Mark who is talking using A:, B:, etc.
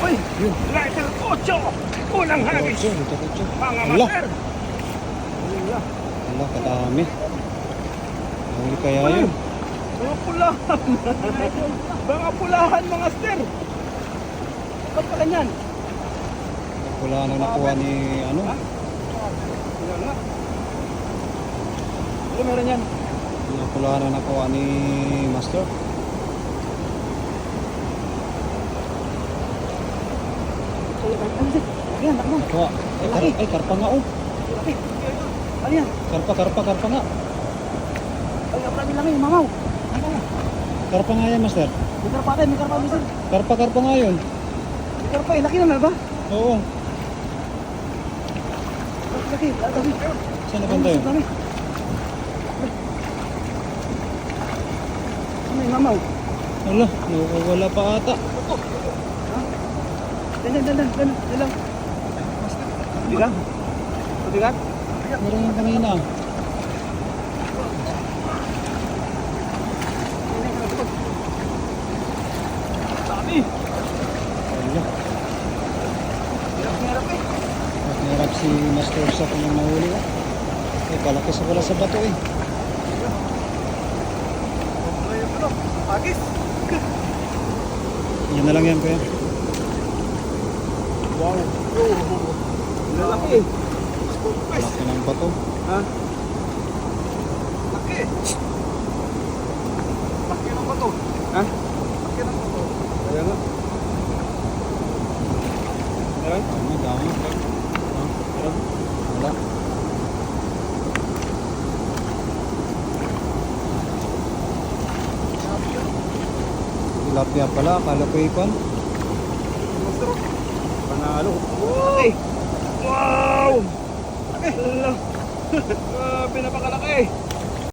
A: Uy, letter 8. Unang hagis. Mga master.
B: Wala, kadami. Huli kaya yun.
A: Mga pulahan. Mga pulahan mga master. Ba't pa ganyan?
B: Wala na nakuha ni ano.
A: Wala nga. Ano meron yan?
B: Wala na nakuha ni Master.
A: Ayan, takbo.
B: Nakuha. Ay, karpa nga oh.
A: Ano yan?
B: Karpa nga.
A: Ay, marami lang yun, mamaw.
B: Karpa nga yan, Master.
A: May karpa tayo, may karpa mister.
B: Karpa nga yun.
A: May karpa eh, laki na ba?
B: Oo.
A: Laki, dami.
B: Saan na banda yun?
A: Dami. Ano yung mamaw?
B: Wala, wala pa ata.
A: Dan lang. Bigat? Bigat?
B: Meron yung kanina.
A: Dami.
B: Wala.
A: Hirap eh.
B: Hirap si Master sa kanyang nahuli ko. Eh, kalakis wala sa bato eh.
A: Agis.
B: Yan na lang yan, kuya.
A: Wow. Lalaki eh.
B: Laki ng bato.
A: Ha? Laki. Laki ng bato. Ha? Laki ng bato. Kaya nga. Ayan.
B: Dami. Wala. Tilapia pala, akala ko ikon.
A: Masarap. Panalo. Okay. Wow! Okay. Grabe, napakalaki.